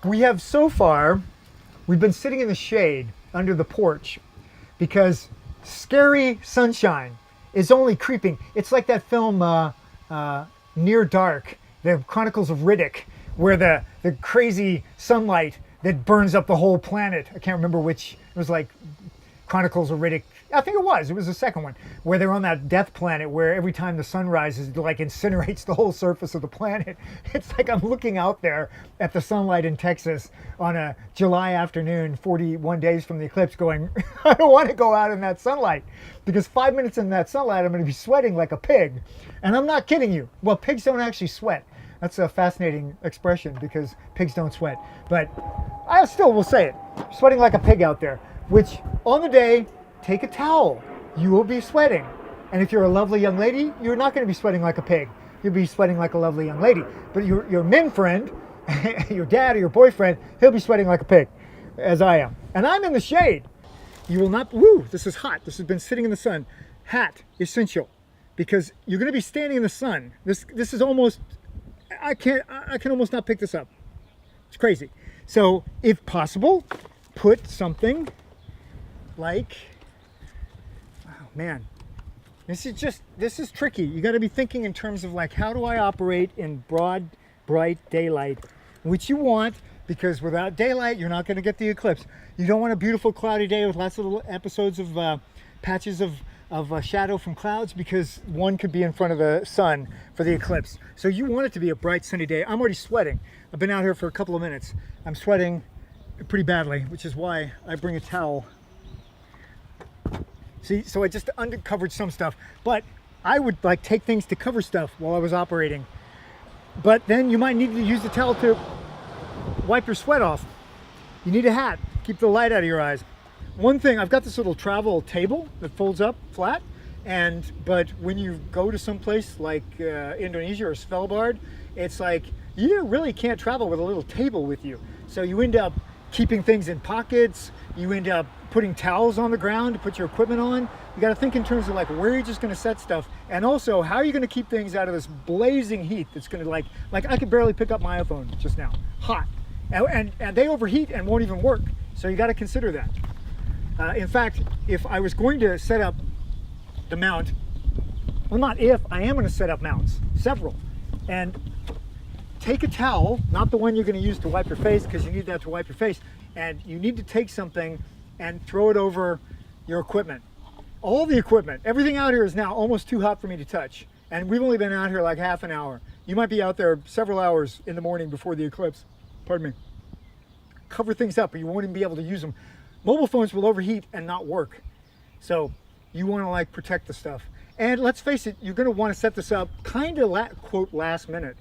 We have so far, we've been sitting in the shade under the porch because scary sunshine is only creeping. It's like that film Near Dark, the Chronicles of Riddick, where the crazy sunlight that burns up the whole planet. I can't remember which. It was like Chronicles of Riddick. I think it was the second one, where they're on that death planet where every time the sun rises, it like incinerates the whole surface of the planet. It's like I'm looking out there at the sunlight in Texas on a July afternoon, 41 days from the eclipse, going, I don't want to go out in that sunlight, because 5 minutes in that sunlight, I'm going to be sweating like a pig. And I'm not kidding you. Well, pigs don't actually sweat. That's a fascinating expression because pigs don't sweat. But I still will say it, sweating like a pig out there, which on the day, take a towel. You will be sweating. And if you're a lovely young lady, you're not going to be sweating like a pig. You'll be sweating like a lovely young lady. But your men friend, your dad or your boyfriend, he'll be sweating like a pig, as I am. And I'm in the shade. You will not, woo, this is hot. This has been sitting in the sun. Hat, essential. Because you're going to be standing in the sun. This is almost, I can almost not pick this up. It's crazy. So if possible, put something like, man, this is tricky. You got to be thinking in terms of like, how do I operate in broad, bright daylight, which you want, because without daylight, you're not going to get the eclipse. You don't want a beautiful cloudy day with lots of little episodes of patches of shadow from clouds, because one could be in front of the sun for the eclipse. So you want it to be a bright, sunny day. I'm already sweating. I've been out here for a couple of minutes. I'm sweating pretty badly, which is why I bring a towel. See, so I just uncovered some stuff, but I would like take things to cover stuff while I was operating. But then you might need to use the towel to wipe your sweat off. You need a hat, keep the light out of your eyes. One thing, I've got this little travel table that folds up flat, but when you go to some place like Indonesia or Svalbard, it's like you really can't travel with a little table with you. So you end up keeping things in pockets. You end up putting towels on the ground to put your equipment on. You got to think in terms of like where you're just going to set stuff, and also how are you going to keep things out of this blazing heat that's going to like I could barely pick up my iPhone just now, hot, and they overheat and won't even work. So you got to consider that. In fact, if I was going to set up the mount, well, not if, I am going to set up mounts, several, and take a towel, not the one you're going to use to wipe your face, because you need that to wipe your face, and you need to take something and throw it over your equipment. All the equipment, everything out here is now almost too hot for me to touch, and we've only been out here like half an hour. You might be out there several hours in the morning before the eclipse. Pardon me. Cover things up, or you won't even be able to use them. Mobile phones will overheat and not work, so you want to like protect the stuff. And let's face it, you're going to want to set this up kind of quote last minute.